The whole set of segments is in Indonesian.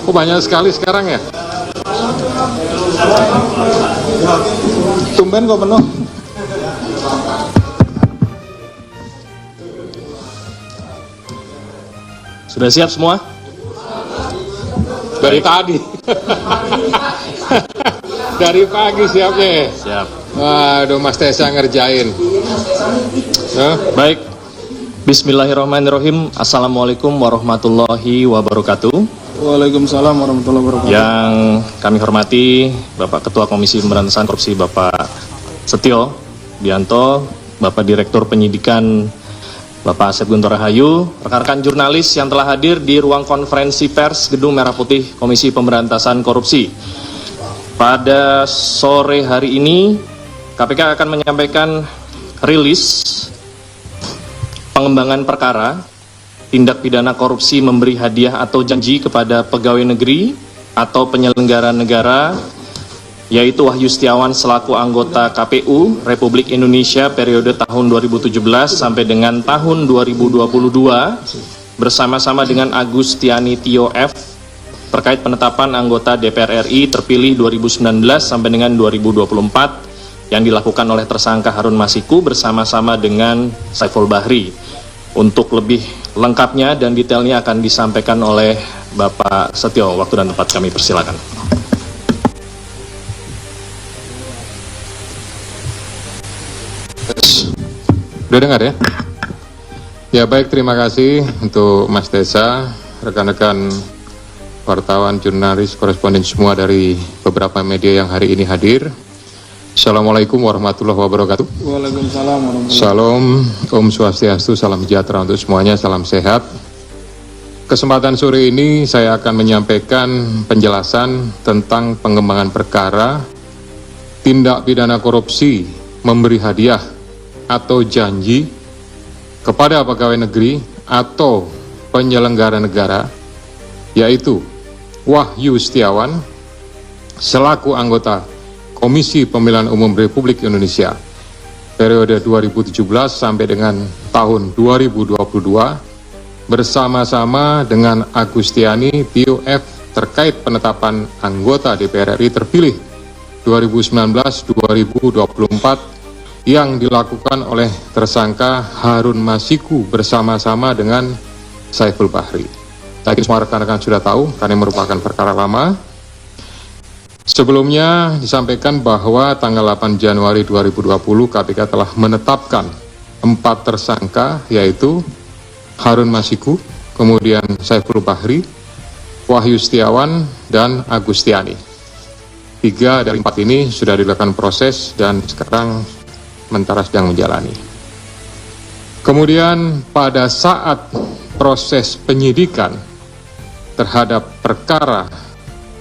Oh, banyak sekali sekarang ya? Tumben kok penuh. Sudah siap semua? Dari tadi. Dari pagi siapnya ya? Siap. Waduh, Mas Tessa ngerjain. Baik. Bismillahirrahmanirrahim. Assalamualaikum warahmatullahi wabarakatuh. Waalaikumsalam warahmatullahi wabarakatuh. Yang kami hormati Bapak Ketua Komisi Pemberantasan Korupsi Bapak Setio Bianto, Bapak Direktur Penyidikan Bapak Asep Guntur Rahayu, rekan-rekan jurnalis yang telah hadir di ruang konferensi pers Gedung Merah Putih Komisi Pemberantasan Korupsi. Pada sore hari ini KPK akan menyampaikan rilis pengembangan perkara tindak pidana korupsi memberi hadiah atau janji kepada pegawai negeri atau penyelenggara negara, yaitu Wahyu Setiawan selaku anggota KPU Republik Indonesia periode tahun 2017 sampai dengan tahun 2022 bersama-sama dengan Agustiani Tio F terkait penetapan anggota DPR RI terpilih 2019 sampai dengan 2024 yang dilakukan oleh tersangka Harun Masiku bersama-sama dengan Saiful Bahri. Untuk lebih lengkapnya dan detailnya akan disampaikan oleh Bapak Setio. Waktu dan tempat kami persilakan. Udah dengar ya? Ya baik, terima kasih untuk Mas Tessa, rekan-rekan wartawan, jurnalis, koresponden semua dari beberapa media yang hari ini hadir. Assalamualaikum warahmatullahi wabarakatuh. Waalaikumsalam warahmatullahi wabarakatuh. Salam, Om Swastiastu, salam sejahtera untuk semuanya, salam sehat. Kesempatan sore ini saya akan menyampaikan penjelasan tentang pengembangan perkara tindak pidana korupsi memberi hadiah atau janji kepada pegawai negeri atau penyelenggara negara, yaitu Wahyu Setiawan selaku anggota Komisi Pemilihan Umum Republik Indonesia periode 2017 sampai dengan tahun 2022 bersama-sama dengan Agustiani Tio F terkait penetapan anggota DPR RI terpilih 2019-2024 yang dilakukan oleh tersangka Harun Masiku bersama-sama dengan Saiful Bahri. Saya semua rekan-rekan sudah tahu karena merupakan perkara lama. Sebelumnya disampaikan bahwa tanggal 8 Januari 2020 KPK telah menetapkan 4 tersangka, yaitu Harun Masiku, kemudian Saiful Bahri, Wahyu Setiawan, dan Agustiani. 3 dari 4 ini sudah dilakukan proses dan sekarang sementara sedang menjalani. Kemudian pada saat proses penyidikan terhadap perkara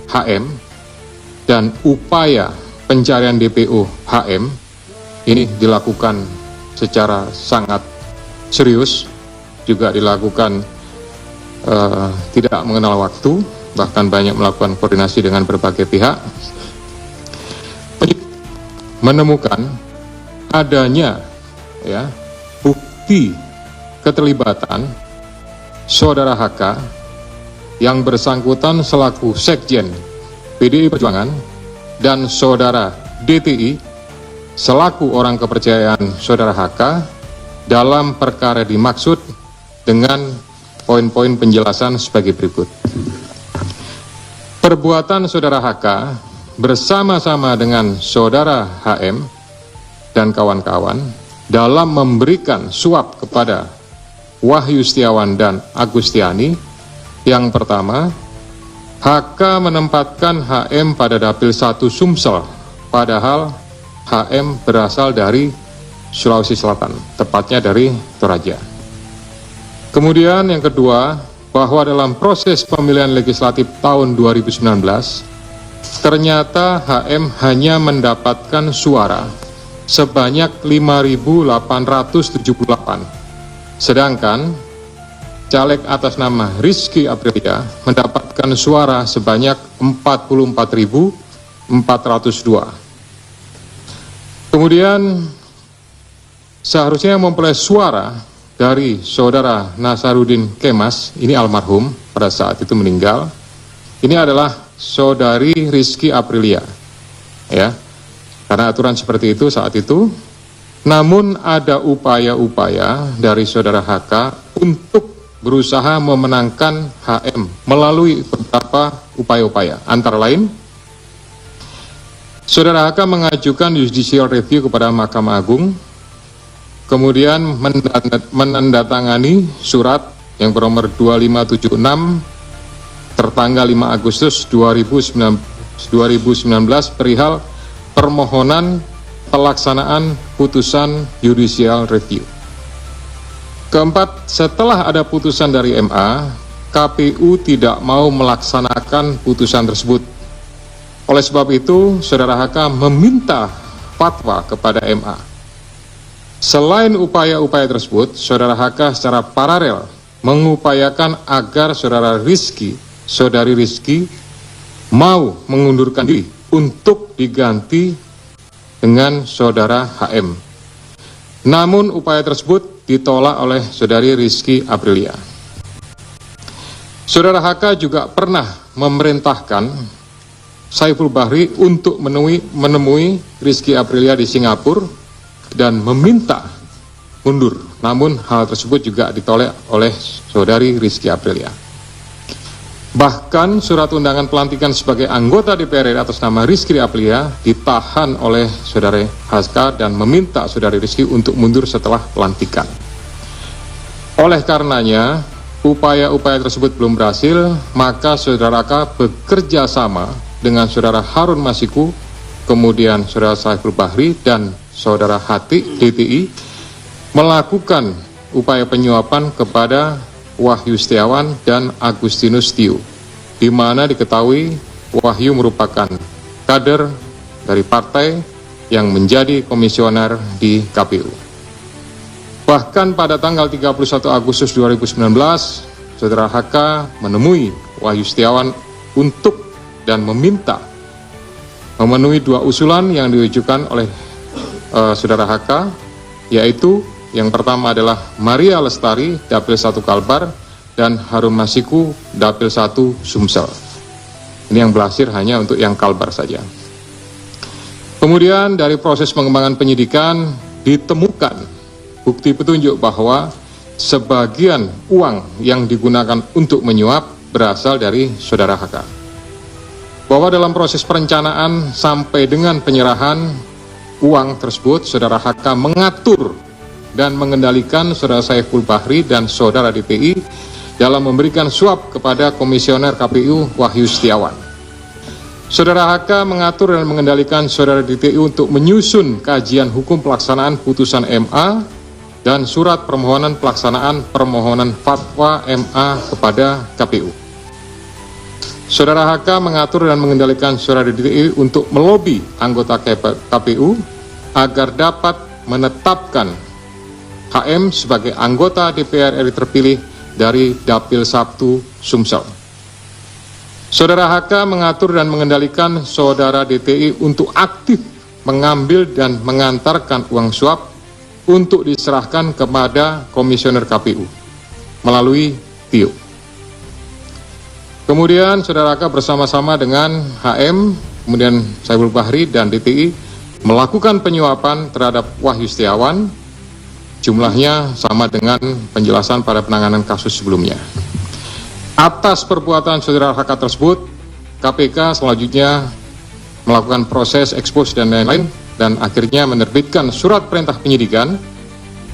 HM dan upaya pencarian DPO HM ini dilakukan secara sangat serius, juga dilakukan tidak mengenal waktu, bahkan banyak melakukan koordinasi dengan berbagai pihak, menemukan adanya bukti keterlibatan saudara HK yang bersangkutan selaku Sekjen PDI Perjuangan dan saudara DTI selaku orang kepercayaan saudara HK dalam perkara dimaksud dengan poin-poin penjelasan sebagai berikut. Perbuatan saudara HK bersama-sama dengan saudara HM dan kawan-kawan dalam memberikan suap kepada Wahyu Setiawan dan Agustiani. Yang pertama, HK menempatkan HM pada Dapil 1 Sumsel, padahal HM berasal dari Sulawesi Selatan, tepatnya dari Toraja. Kemudian yang kedua, bahwa dalam proses pemilihan legislatif tahun 2019, ternyata HM hanya mendapatkan suara sebanyak 5.878, sedangkan caleg atas nama Rizky Aprilia mendapatkan suara sebanyak 44.402. Kemudian seharusnya memperoleh suara dari saudara Nasaruddin Kemas, ini almarhum pada saat itu meninggal, ini adalah saudari Rizky Aprilia, ya. Karena aturan seperti itu saat itu. Namun ada upaya-upaya dari saudara HK untuk berusaha memenangkan HM melalui beberapa upaya-upaya. Antara lain, saudara HK mengajukan judicial review kepada Mahkamah Agung, kemudian menandatangani surat yang bernomor 2576 tertanggal 5 Agustus 2019 perihal permohonan pelaksanaan putusan judicial review. Keempat, setelah ada putusan dari MA, KPU tidak mau melaksanakan putusan tersebut. Oleh sebab itu, saudara HK meminta fatwa kepada MA. Selain upaya-upaya tersebut, saudara HK secara paralel mengupayakan agar saudari Rizky mau mengundurkan diri untuk diganti dengan saudara HM. Namun upaya tersebut ditolak oleh saudari Rizky Aprilia. Saudara HK juga pernah memerintahkan Saiful Bahri untuk menemui Rizky Aprilia di Singapura dan meminta mundur. Namun hal tersebut juga ditolak oleh saudari Rizky Aprilia. Bahkan surat undangan pelantikan sebagai anggota DPR RI atas nama Rizky Aprilia ditahan oleh saudara HK dan meminta saudari Rizky untuk mundur setelah pelantikan. Oleh karenanya, upaya-upaya tersebut belum berhasil, maka saudara HK bekerja sama dengan saudara Harun Masiku, kemudian saudara Saiful Bahri dan saudara DTI melakukan upaya penyuapan kepada Wahyu Setiawan dan Agustinus Tio, di mana diketahui Wahyu merupakan kader dari partai yang menjadi komisioner di KPU. Bahkan pada tanggal 31 Agustus 2019, saudara HK menemui Wahyu Setiawan untuk dan meminta memenuhi dua usulan yang diajukan oleh saudara HK, yaitu yang pertama adalah Maria Lestari, Dapil 1 Kalbar, dan Harun Masiku, Dapil 1 Sumsel. Ini yang berhasil hanya untuk yang Kalbar saja. Kemudian dari proses pengembangan penyidikan ditemukan bukti petunjuk bahwa sebagian uang yang digunakan untuk menyuap berasal dari saudara HK. Bahwa dalam proses perencanaan sampai dengan penyerahan uang tersebut, saudara HK mengatur dan mengendalikan saudara Saiful Bahri dan saudara DPI dalam memberikan suap kepada komisioner KPU Wahyu Setiawan. Saudara HK mengatur dan mengendalikan saudara DPI untuk menyusun kajian hukum pelaksanaan putusan MA dan surat permohonan pelaksanaan permohonan fatwa MA kepada KPU. Saudara HK mengatur dan mengendalikan saudara DPI untuk melobi anggota KPU agar dapat menetapkan HM sebagai anggota DPR RI terpilih dari Dapil 1 Sumsel. Saudara HK mengatur dan mengendalikan saudara DTI untuk aktif mengambil dan mengantarkan uang suap untuk diserahkan kepada komisioner KPU melalui Tio. Kemudian saudara HK bersama-sama dengan HM, kemudian Saiful Bahri dan DTI melakukan penyuapan terhadap Wahyu Setiawan. Jumlahnya sama dengan penjelasan pada penanganan kasus sebelumnya. Atas perbuatan saudara HK tersebut, KPK selanjutnya melakukan proses ekspos dan lain-lain dan akhirnya menerbitkan surat perintah penyidikan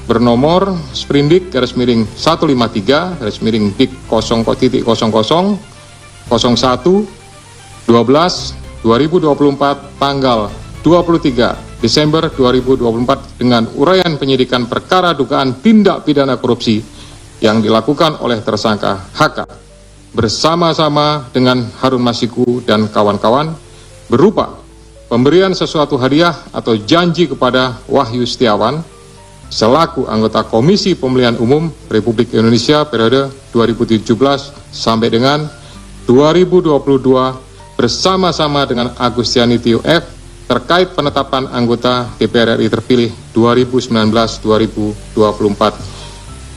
bernomor Sprindik /153/Dik 0.01/12/2024 tanggal 23 Desember 2024 dengan uraian penyidikan perkara dugaan tindak pidana korupsi yang dilakukan oleh tersangka HK bersama-sama dengan Harun Masiku dan kawan-kawan berupa pemberian sesuatu hadiah atau janji kepada Wahyu Setiawan selaku anggota Komisi Pemilihan Umum Republik Indonesia periode 2017 sampai dengan 2022 bersama-sama dengan Agustiani Tio F terkait penetapan anggota DPR RI terpilih 2019-2024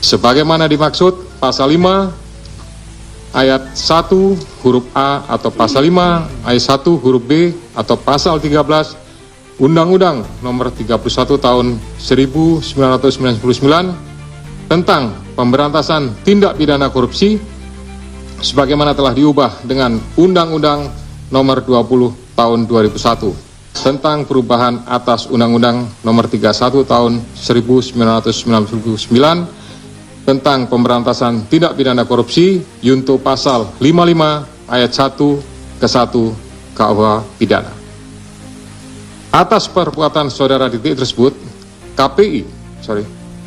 sebagaimana dimaksud pasal 5 ayat 1 huruf A atau pasal 5 ayat 1 huruf B atau pasal 13 Undang-Undang Nomor 31 Tahun 1999 tentang pemberantasan tindak pidana korupsi sebagaimana telah diubah dengan Undang-Undang Nomor 20 Tahun 2001 tentang perubahan atas Undang-Undang Nomor 31 Tahun 1999 tentang pemberantasan tindak pidana korupsi junto pasal 55 ayat 1 ke 1 KUH pidana. Atas perbuatan saudara Didik tersebut,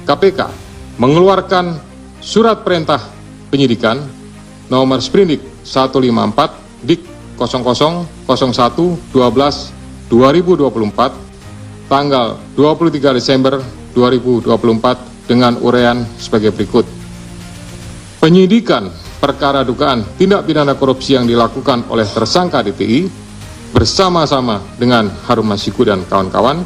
KPK mengeluarkan surat perintah penyidikan nomor sprindik 154 dik 000112 2024 tanggal 23 Desember 2024 dengan uraian sebagai berikut. Penyidikan perkara dugaan tindak pidana korupsi yang dilakukan oleh tersangka DTI bersama-sama dengan Harun Masiku dan kawan-kawan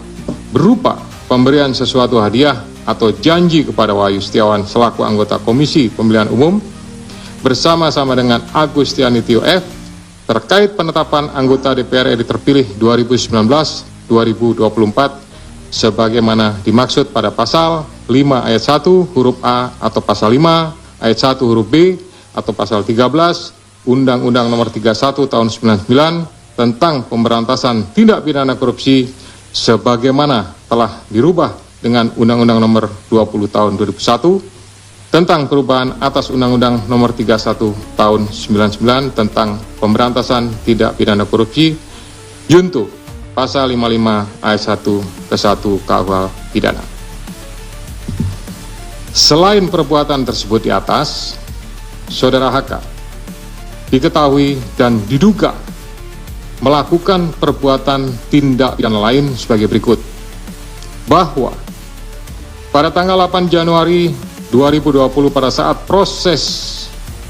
berupa pemberian sesuatu hadiah atau janji kepada Wahyu Setiawan selaku anggota Komisi Pemilihan Umum bersama-sama dengan Agustiani Tio F terkait penetapan anggota DPR RI terpilih 2019-2024 sebagaimana dimaksud pada pasal 5 ayat 1 huruf A atau pasal 5 ayat 1 huruf B atau pasal 13 Undang-Undang Nomor 31 Tahun 99 tentang pemberantasan tindak pidana korupsi sebagaimana telah dirubah dengan Undang-Undang Nomor 20 Tahun 2001 tentang perubahan atas Undang-Undang Nomor 31 Tahun 99 tentang pemberantasan tindak pidana korupsi junto pasal 55 ayat 1 ke 1 KUH pidana. Selain perbuatan tersebut di atas, saudara HK diketahui dan diduga melakukan perbuatan tindak pidana lain sebagai berikut. Bahwa pada tanggal 8 Januari 2020 pada saat proses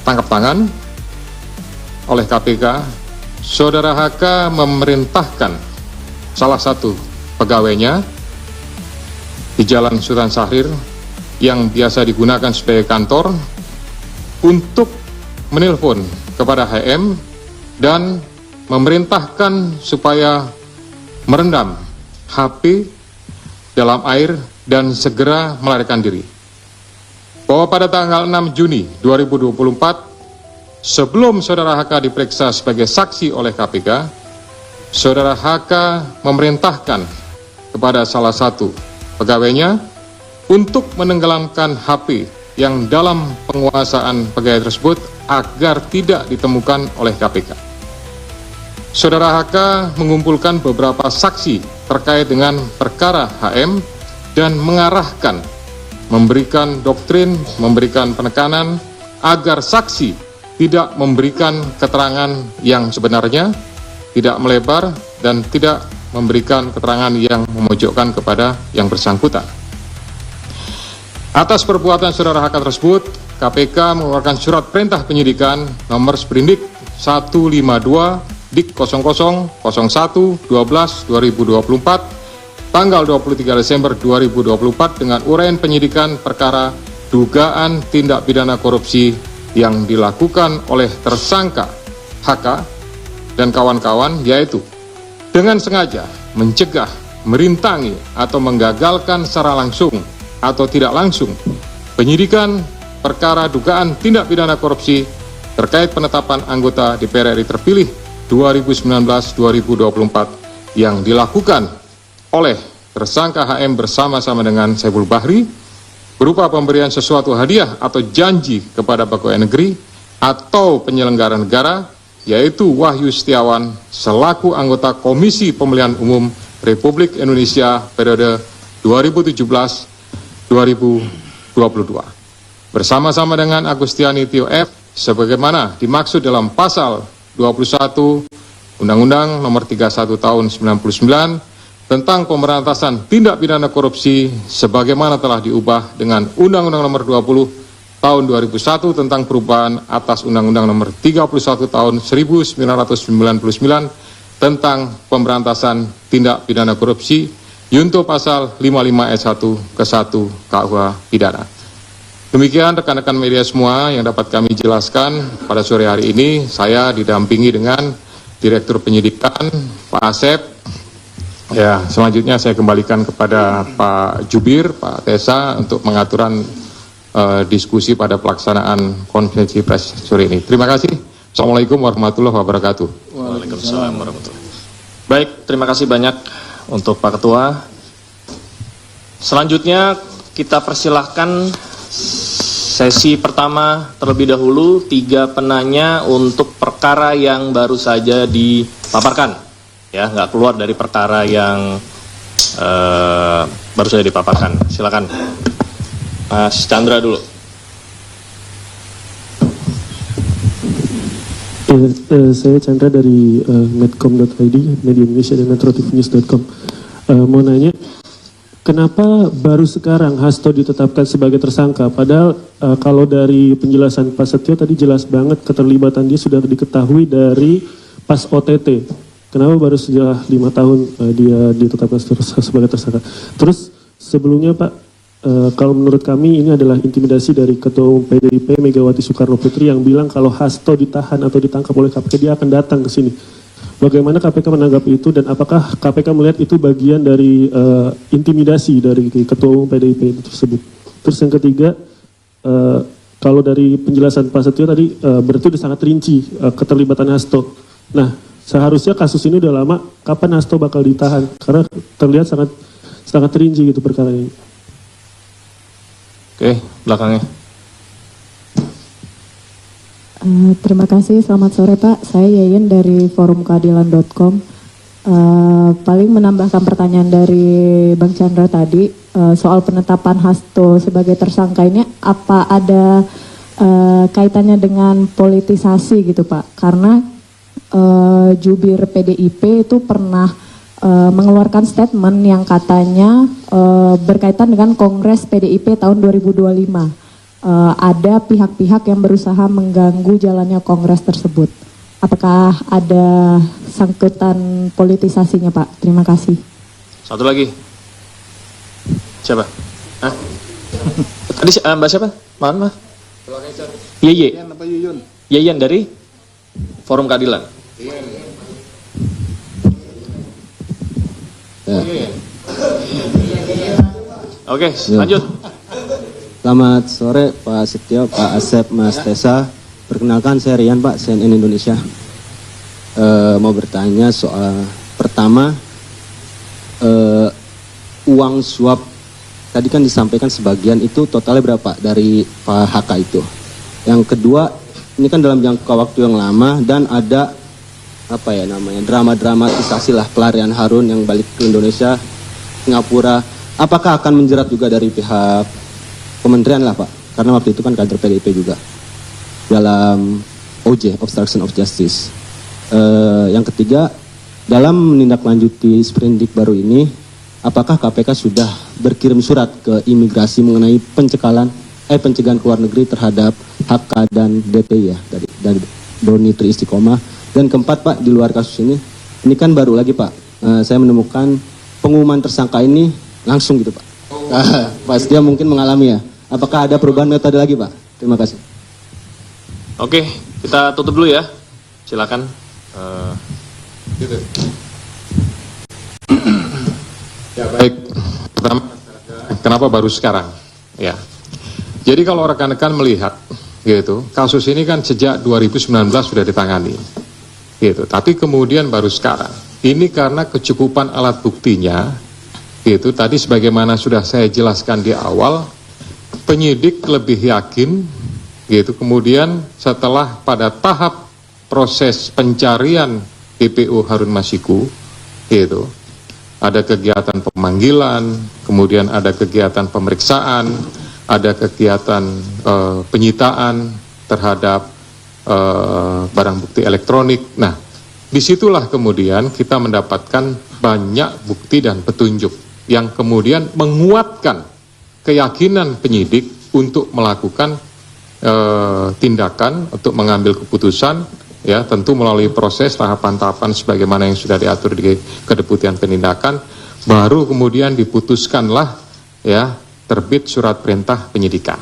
tangkap tangan oleh KPK, saudara HK memerintahkan salah satu pegawainya di Jalan Sultan Syahrir yang biasa digunakan sebagai kantor untuk menelpon kepada HM dan memerintahkan supaya merendam HP dalam air dan segera melarikan diri. Bahwa pada tanggal 6 Juni 2024, sebelum saudara HK diperiksa sebagai saksi oleh KPK, saudara HK memerintahkan kepada salah satu pegawainya untuk menenggelamkan HP yang dalam penguasaan pegawai tersebut agar tidak ditemukan oleh KPK. Saudara HK mengumpulkan beberapa saksi terkait dengan perkara HM dan mengarahkan memberikan doktrin, memberikan penekanan agar saksi tidak memberikan keterangan yang sebenarnya, tidak melebar, dan tidak memberikan keterangan yang memojokkan kepada yang bersangkutan. Atas perbuatan saudara HK tersebut, KPK mengeluarkan surat perintah penyidikan nomor sprindik 152 dik 000112 2024 tanggal 23 Desember 2024 dengan uraian penyidikan perkara dugaan tindak pidana korupsi yang dilakukan oleh tersangka HK dan kawan-kawan, yaitu dengan sengaja mencegah, merintangi atau menggagalkan secara langsung atau tidak langsung penyidikan perkara dugaan tindak pidana korupsi terkait penetapan anggota DPR RI terpilih 2019-2024 yang dilakukan oleh tersangka HM bersama-sama dengan Saiful Bahri berupa pemberian sesuatu hadiah atau janji kepada pegawai negeri atau penyelenggara negara, yaitu Wahyu Setiawan selaku anggota Komisi Pemilihan Umum Republik Indonesia periode 2017-2022 bersama-sama dengan Agustiani Tio F sebagaimana dimaksud dalam pasal 21 Undang-Undang Nomor 31 Tahun 99 tentang pemberantasan tindak pidana korupsi sebagaimana telah diubah dengan Undang-Undang Nomor 20 Tahun 2001 tentang perubahan atas Undang-Undang Nomor 31 Tahun 1999 tentang pemberantasan tindak pidana korupsi junto pasal 55 ayat 1 ke 1 KUH pidana. Demikian rekan-rekan media semua yang dapat kami jelaskan pada sore hari ini. Saya didampingi dengan Direktur Penyidikan, Pak Asep. Ya, selanjutnya saya kembalikan kepada Pak Jubir, Pak Tesa untuk pengaturan diskusi pada pelaksanaan konferensi pers sore ini. Terima kasih. Assalamualaikum warahmatullahi wabarakatuh. Waalaikumsalam warahmatullahi wabarakatuh. Baik, terima kasih banyak untuk Pak Ketua. Selanjutnya kita persilahkan sesi pertama terlebih dahulu, 3 penanya untuk perkara yang baru saja dipaparkan, ya, nggak keluar dari perkara yang baru saja dipaparkan. Silakan, Mas Chandra dulu. Saya Chandra dari medcom.id, Media Indonesia dan metrotvnews.com. Mau nanya, kenapa baru sekarang Hasto ditetapkan sebagai tersangka? Padahal kalau dari penjelasan Pak Setio tadi jelas banget keterlibatan dia sudah diketahui dari pas OTT. Kenapa baru setelah 5 tahun dia ditetapkan sebagai tersangka? Terus sebelumnya Pak, kalau menurut kami ini adalah intimidasi dari Ketua Umum PDIP Megawati Soekarno Putri yang bilang kalau Hasto ditahan atau ditangkap oleh KPK dia akan datang ke sini. Bagaimana KPK menanggapi itu dan apakah KPK melihat itu bagian dari intimidasi dari Ketua Umum PDIP tersebut? Terus yang ketiga, kalau dari penjelasan Pak Setio tadi berarti sudah sangat rinci keterlibatan Hasto. Nah, seharusnya kasus ini udah lama, kapan Hasto bakal ditahan? Karena terlihat sangat rinci gitu perkara ini. Oke, belakangnya. Terima kasih, selamat sore Pak. Saya Yayen dari forumkeadilan.com. Paling menambahkan pertanyaan dari Bang Chandra tadi, soal penetapan Hasto sebagai tersangka ini, apa ada kaitannya dengan politisasi gitu Pak? Karena jubir PDIP itu pernah mengeluarkan statement yang katanya berkaitan dengan Kongres PDIP tahun 2025. Ada pihak-pihak yang berusaha mengganggu jalannya Kongres tersebut. Apakah ada sangkutan politisasinya Pak? Terima kasih. Satu lagi. Siapa? Hah? Tadi Mbak siapa? Maaf, Mas. Yeye. Yan apa Yuyun? Yeyen dari Forum Keadilan. Oke, lanjut. Selamat sore Pak Setio, Pak Asep, Mas Tesa. Perkenalkan saya Rian Pak, CNN Indonesia. Mau bertanya soal pertama, uang suap tadi kan disampaikan sebagian, itu totalnya berapa dari Pak HK itu? Yang kedua, ini kan dalam jangka waktu yang lama dan ada apa ya namanya, drama-dramatisasi lah pelarian Harun yang balik ke Indonesia, Singapura. Apakah akan menjerat juga dari pihak kementerian lah Pak? Karena waktu itu kan kader PDIP juga dalam OJ, Obstruction of Justice. Yang ketiga, dalam menindaklanjuti sprindik baru ini, apakah KPK sudah berkirim surat ke imigrasi mengenai pencegahan ke luar negeri terhadap HK dan DTI ya, dari Doni Tri Istiqomah. Dan keempat Pak, di luar kasus ini kan baru lagi Pak, saya menemukan pengumuman tersangka ini langsung gitu Pak. Pas dia mungkin mengalami ya. Apakah ada perubahan metode lagi Pak? Terima kasih. Oke, kita tutup dulu ya. Silakan. Ya baik. Pertama, kenapa baru sekarang? Ya. Jadi kalau rekan-rekan melihat, gitu, kasus ini kan sejak 2019 sudah ditangani. Gitu. Tapi kemudian baru sekarang. Ini karena kecukupan alat buktinya, gitu. Tadi sebagaimana sudah saya jelaskan di awal, penyidik lebih yakin, gitu. Kemudian setelah pada tahap proses pencarian DPO Harun Masiku, gitu, ada kegiatan pemanggilan, kemudian ada kegiatan pemeriksaan, ada kegiatan penyitaan terhadap barang bukti elektronik. Nah, disitulah kemudian kita mendapatkan banyak bukti dan petunjuk yang kemudian menguatkan keyakinan penyidik untuk melakukan tindakan, untuk mengambil keputusan, ya tentu melalui proses tahapan-tahapan sebagaimana yang sudah diatur di Kedeputian Penindakan, baru kemudian diputuskanlah ya terbit surat perintah penyidikan.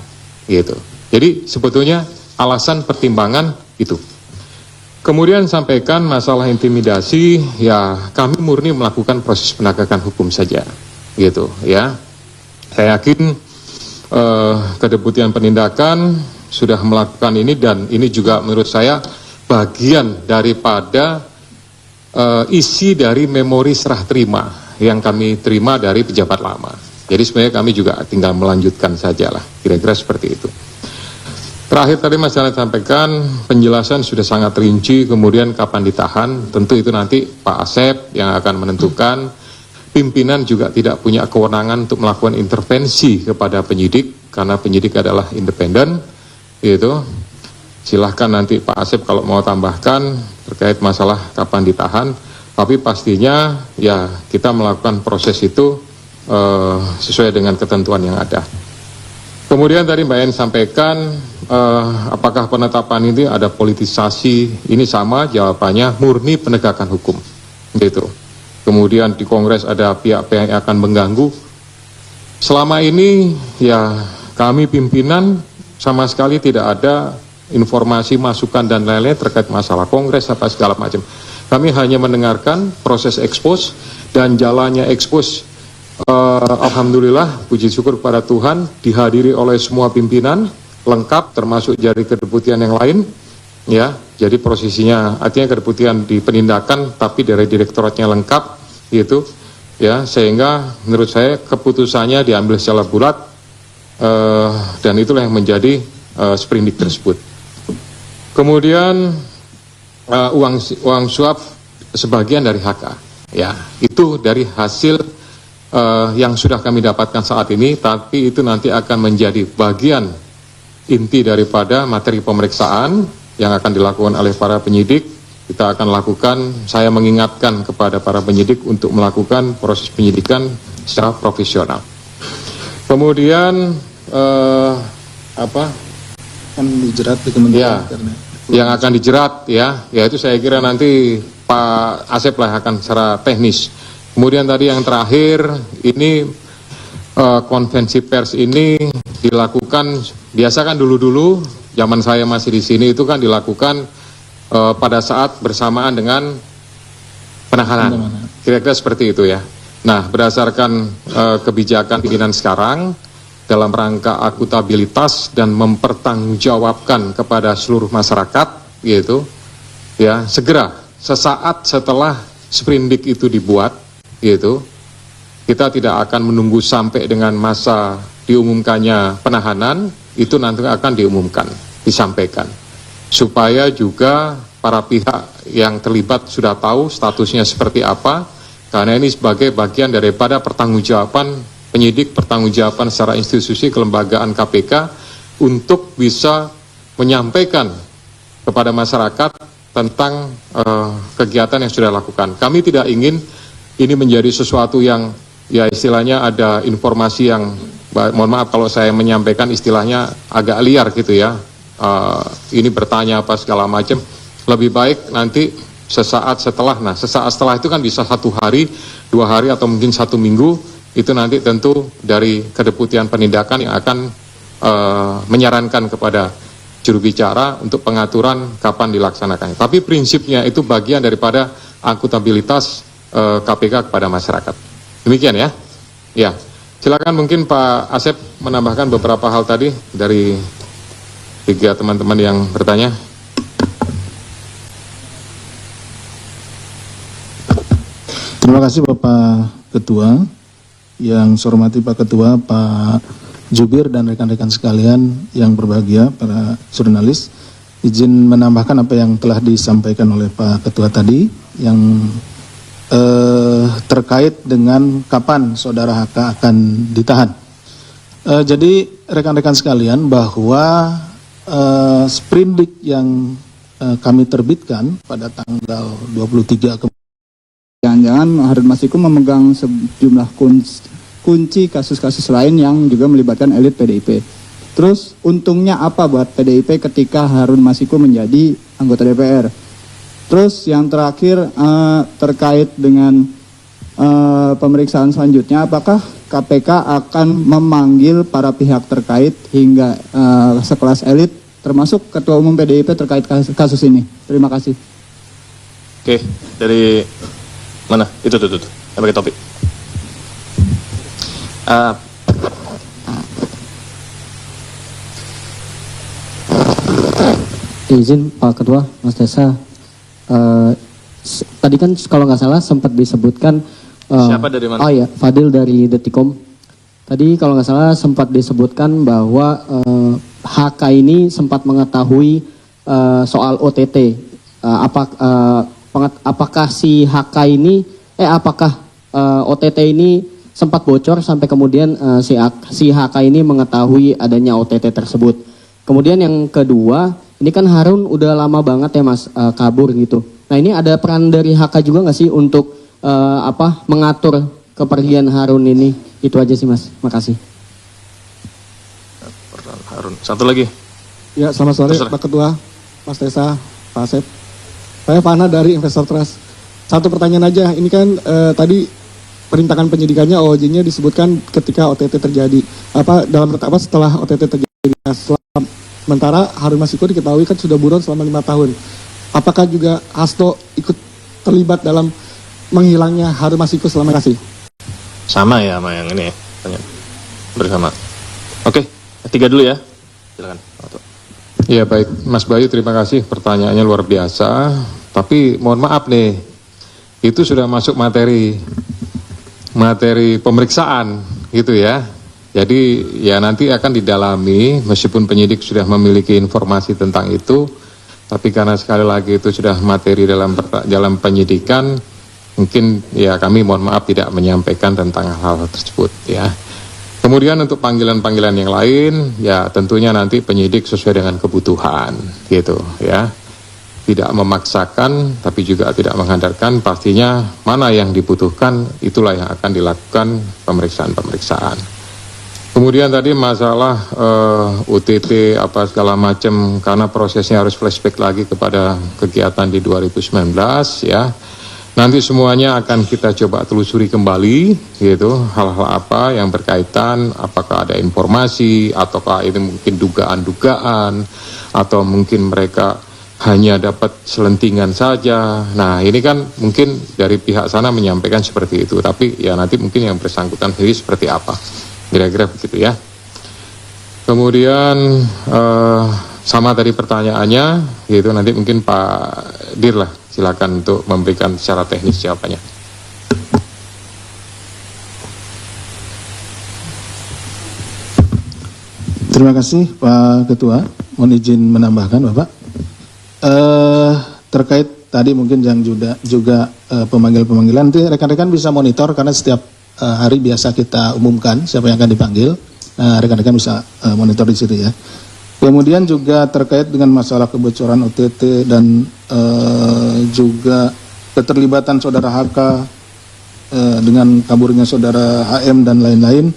gitu. Jadi sebetulnya alasan pertimbangan itu. Kemudian sampaikan masalah intimidasi, ya kami murni melakukan proses penegakan hukum saja, gitu ya. Saya yakin Kedeputian Penindakan sudah melakukan ini, dan ini juga menurut saya bagian daripada isi dari memori serah terima yang kami terima dari pejabat lama. Jadi sebenarnya kami juga tinggal melanjutkan sajalah, kira-kira seperti itu. Terakhir tadi Mas Janet sampaikan penjelasan sudah sangat rinci, kemudian kapan ditahan, tentu itu nanti Pak Asep yang akan menentukan. Pimpinan juga tidak punya kewenangan untuk melakukan intervensi kepada penyidik, karena penyidik adalah independen, gitu. Silahkan nanti Pak Asep kalau mau tambahkan terkait masalah kapan ditahan, tapi pastinya ya kita melakukan proses itu sesuai dengan ketentuan yang ada. Kemudian tadi Mbak En sampaikan apakah penetapan ini ada politisasi, ini sama jawabannya murni penegakan hukum, gitu. Kemudian di Kongres ada pihak-pihak yang akan mengganggu. Selama ini ya kami pimpinan sama sekali tidak ada informasi, masukan dan lain-lain terkait masalah Kongres apa segala macam. Kami hanya mendengarkan proses ekspos dan jalannya ekspos. Alhamdulillah, puji syukur kepada Tuhan, dihadiri oleh semua pimpinan lengkap, termasuk dari kedeputian yang lain, ya. Jadi posisinya artinya kedeputian di penindakan, tapi dari direktoratnya lengkap, gitu, ya. Sehingga menurut saya keputusannya diambil secara bulat, dan itulah yang menjadi sprindik tersebut. Kemudian uang suap sebagian dari HK, ya. Itu dari hasil yang sudah kami dapatkan saat ini, tapi itu nanti akan menjadi bagian inti daripada materi pemeriksaan yang akan dilakukan oleh para penyidik. Kita akan lakukan, saya mengingatkan kepada para penyidik untuk melakukan proses penyidikan secara profesional. Kemudian Kan dijerat di Kementerian ya, yang akan dijerat ya itu saya kira nanti Pak Asep lah akan secara teknis. Kemudian tadi yang terakhir ini konvensi pers ini dilakukan, biasa kan dulu-dulu zaman saya masih di sini itu kan dilakukan pada saat bersamaan dengan penahanan. Kira-kira seperti itu ya. Nah, berdasarkan kebijakan pimpinan sekarang dalam rangka akuntabilitas dan mempertanggungjawabkan kepada seluruh masyarakat, gitu ya, segera sesaat setelah sprindik itu dibuat, gitu, kita tidak akan menunggu sampai dengan masa diumumkannya penahanan, itu nanti akan diumumkan, disampaikan, supaya juga para pihak yang terlibat sudah tahu statusnya seperti apa, karena ini sebagai bagian daripada pertanggungjawaban penyidik, pertanggungjawaban secara institusi kelembagaan KPK untuk bisa menyampaikan kepada masyarakat tentang kegiatan yang sudah dilakukan. Kami tidak ingin ini menjadi sesuatu yang ya istilahnya ada informasi yang, mohon maaf kalau saya menyampaikan istilahnya agak liar gitu ya, ini bertanya apa segala macam. Lebih baik nanti sesaat setelah, nah sesaat setelah itu kan bisa 1 hari, 2 hari atau mungkin 1 minggu, itu nanti tentu dari Kedeputian Penindakan yang akan menyarankan kepada juru bicara untuk pengaturan kapan dilaksanakannya. Tapi prinsipnya itu bagian daripada akuntabilitas KPK kepada masyarakat. Demikian ya. Ya, silakan mungkin Pak Asep menambahkan beberapa hal tadi dari 3 teman-teman yang bertanya. Terima kasih Bapak Ketua. Yang saya hormati Pak Ketua, Pak Jubir dan rekan-rekan sekalian yang berbahagia, para jurnalis. Izin menambahkan apa yang telah disampaikan oleh Pak Ketua tadi, yang terkait dengan kapan Saudara HK akan ditahan. Jadi rekan-rekan sekalian, bahwa sprindik yang kami terbitkan pada tanggal 23 jangan-jangan Harun Masiku memegang sejumlah kunci kasus-kasus lain yang juga melibatkan elit PDIP. Terus untungnya apa buat PDIP ketika Harun Masiku menjadi anggota DPR? Terus yang terakhir terkait dengan pemeriksaan selanjutnya, apakah KPK akan memanggil para pihak terkait hingga sekelas elit, termasuk Ketua Umum PDIP terkait kasus ini? Terima kasih. Oke, dari mana? Itu. Yang pakai topik. Izin Pak Ketua, Mas Desa. Tadi kan kalau nggak salah sempat disebutkan. Siapa dari mana? Oh iya, Fadil dari Detikom. Tadi kalau nggak salah sempat disebutkan bahwa HK ini sempat mengetahui soal OTT. Apakah si HK ini, apakah OTT ini sempat bocor sampai kemudian si HK ini mengetahui adanya OTT tersebut. Kemudian yang kedua, ini kan Harun udah lama banget ya Mas kabur gitu. Nah ini ada peran dari HK juga nggak sih untuk mengatur kepergian Harun ini? Itu aja sih Mas, makasih. Harun, satu lagi. Ya, selamat sore Pak Ketua, Mas Desa, Pak Asep. Saya Fana dari Investor Trust. Satu pertanyaan aja, ini kan tadi perintangan penyidikannya OOJ-nya disebutkan ketika OTT terjadi. Setelah OTT terjadi. Sementara Harun Masiku diketahui kan sudah buron selama 5 tahun. Apakah juga Hasto ikut terlibat dalam menghilangnya Harun Masiku selama kasih? Sama ya sama yang ini ya, tanya bersama. Oke, 3 dulu ya. Silakan. Ya baik, Mas Bayu terima kasih pertanyaannya luar biasa. Tapi mohon maaf nih, itu sudah masuk materi pemeriksaan gitu ya. Jadi ya nanti akan didalami meskipun penyidik sudah memiliki informasi tentang itu. Tapi karena sekali lagi itu sudah materi dalam penyidikan, mungkin ya kami mohon maaf tidak menyampaikan tentang hal tersebut ya. Kemudian untuk panggilan-panggilan yang lain, ya tentunya nanti penyidik sesuai dengan kebutuhan gitu ya. Tidak memaksakan, tapi juga tidak menghantarkan, pastinya mana yang dibutuhkan, itulah yang akan dilakukan pemeriksaan-pemeriksaan. Kemudian tadi masalah UTT apa segala macam, karena prosesnya harus flashback lagi kepada kegiatan di 2019 ya. Nanti semuanya akan kita coba telusuri kembali gitu, hal-hal apa yang berkaitan, apakah ada informasi ataukah ini mungkin dugaan-dugaan atau mungkin mereka hanya dapat selentingan saja. Nah ini kan mungkin dari pihak sana menyampaikan seperti itu, tapi ya nanti mungkin yang bersangkutan sendiri seperti apa, kira-kira begitu ya. Kemudian sama tadi pertanyaannya gitu, nanti mungkin Pak Dir lah silakan untuk memberikan secara teknis jawabannya. Terima kasih Pak Ketua. Mohon izin menambahkan Bapak. Terkait tadi mungkin yang juga pemanggilan-pemanggilan, nanti rekan-rekan bisa monitor karena setiap hari biasa kita umumkan siapa yang akan dipanggil. Rekan-rekan bisa monitor di situ ya. Kemudian juga terkait dengan masalah kebocoran OTT dan juga keterlibatan saudara HK dengan kaburnya saudara HM dan lain-lain,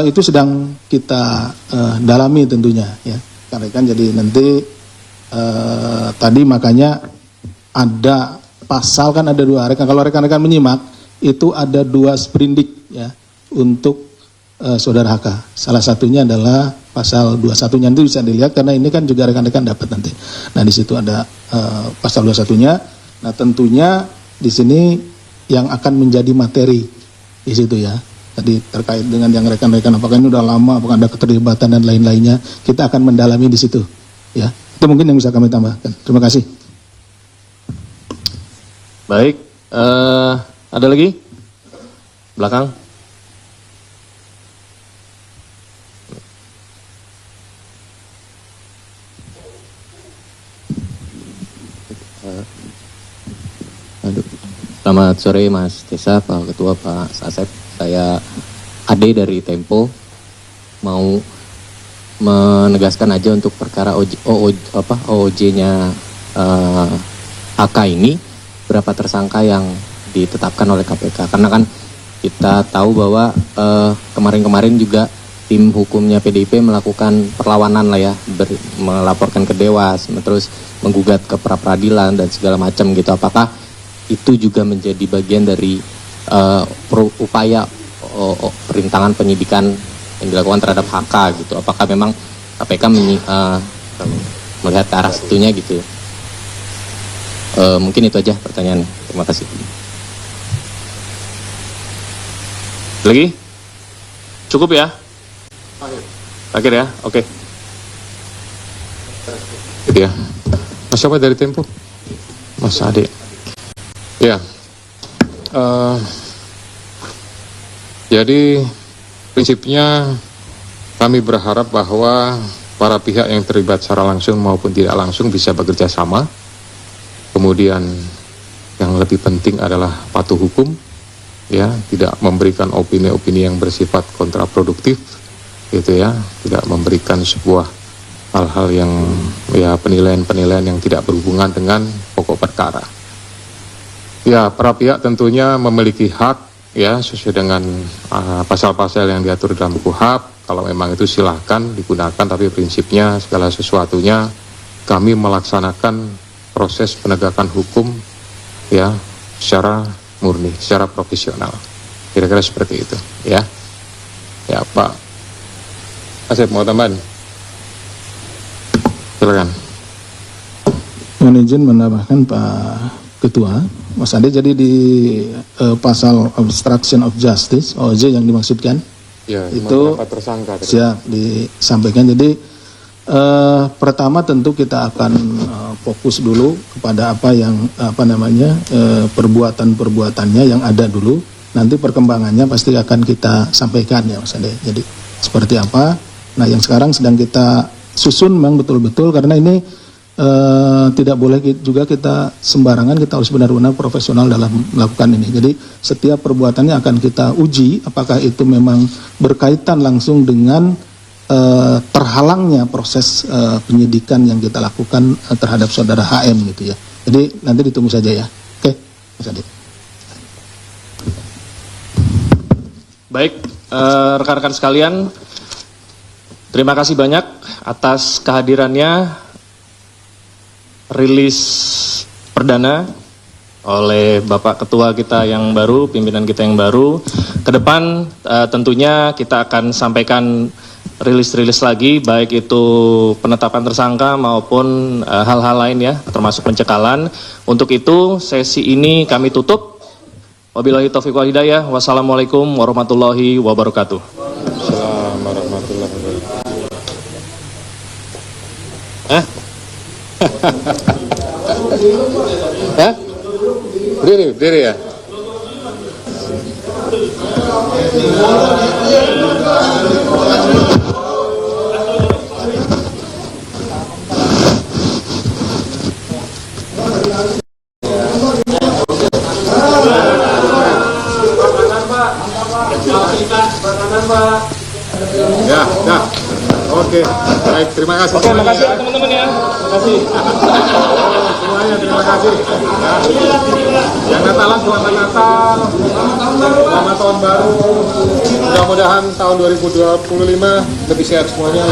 itu sedang kita dalami tentunya ya. Rekan-rekan, jadi nanti tadi makanya ada pasal, kan ada 2 rekan. Kalau rekan-rekan menyimak itu ada 2 sprindik ya untuk saudara HK. Salah satunya adalah pasal 21-nya, nanti bisa dilihat karena ini kan juga rekan-rekan dapat nanti. Nah di situ ada pasal 21-nya. Nah tentunya di sini yang akan menjadi materi di situ ya. Tadi terkait dengan yang rekan-rekan apakah ini udah lama, apakah ada keterlibatan dan lain-lainnya, kita akan mendalami di situ ya. Itu mungkin yang bisa kami tambahkan. Terima kasih. Baik, ada lagi? Belakang. Selamat sore Mas Desa, Pak Ketua, Pak Asep. Saya Ade dari Tempo. Mau menegaskan aja untuk perkara OOJ-nya HK ini, berapa tersangka yang ditetapkan oleh KPK. Karena kan kita tahu bahwa kemarin-kemarin juga tim hukumnya PDIP melakukan perlawanan lah ya, melaporkan ke Dewas, terus menggugat ke pra-peradilan dan segala macam gitu. Apakah itu juga menjadi bagian dari upaya perintangan penyidikan yang dilakukan terhadap HK gitu. Apakah memang KPK melihat ke arah situnya gitu? Mungkin itu aja pertanyaan. Terima kasih. Lagi? Cukup ya? Akhir ya? Oke. Gitu ya. Mas siapa dari Tempo? Mas Ade. Ya. Jadi prinsipnya kami berharap bahwa para pihak yang terlibat secara langsung maupun tidak langsung bisa bekerja sama. Kemudian yang lebih penting adalah patuh hukum, ya, tidak memberikan opini-opini yang bersifat kontraproduktif, gitu ya, tidak memberikan sebuah hal-hal yang ya penilaian-penilaian yang tidak berhubungan dengan pokok perkara. Ya, para pihak tentunya memiliki hak, ya, sesuai dengan pasal-pasal yang diatur dalam KUHP. Kalau memang itu silahkan digunakan, tapi prinsipnya segala sesuatunya kami melaksanakan proses penegakan hukum, ya, secara murni, secara profesional. Kira-kira seperti itu, ya. Ya, Pak Asep mau tambahan? Silakan. Mohon izin menambahkan Pak Ketua, Mas Ade, jadi di pasal obstruction of justice (OJ) yang dimaksudkan, Ya, itu tersangka tadi. siap disampaikan. Jadi pertama tentu kita akan fokus dulu kepada apa yang perbuatan-perbuatannya yang ada dulu. Nanti perkembangannya pasti akan kita sampaikan ya Mas Ade. Jadi seperti apa? Nah, yang sekarang sedang kita susun memang betul-betul, karena ini tidak boleh juga kita sembarangan, kita harus benar-benar profesional dalam melakukan ini. Jadi setiap perbuatannya akan kita uji apakah itu memang berkaitan langsung dengan terhalangnya proses penyidikan yang kita lakukan terhadap saudara HM gitu ya. Jadi nanti ditunggu saja ya. Oke, Mas Ade. Baik, rekan-rekan sekalian, terima kasih banyak atas kehadirannya rilis perdana oleh Bapak Ketua kita yang baru, pimpinan kita yang baru. Kedepan tentunya kita akan sampaikan rilis-rilis lagi, baik itu penetapan tersangka maupun hal-hal lain ya, termasuk pencekalan. Untuk itu sesi ini kami tutup. Wabillahi taufiq wal hidayah. Wassalamualaikum warahmatullahi wabarakatuh. Assalamualaikum warahmatullahi wabarakatuh. Hah? Berdiri ya? Ya. Oke. Baik, terima kasih. Oke, makasih ya teman-teman ya. Terima kasih. Semuanya terima kasih. Ya. Yang Natalan selamat Natal. Selamat tahun baru. Mudah-mudahan tahun 2025 lebih sehat semuanya.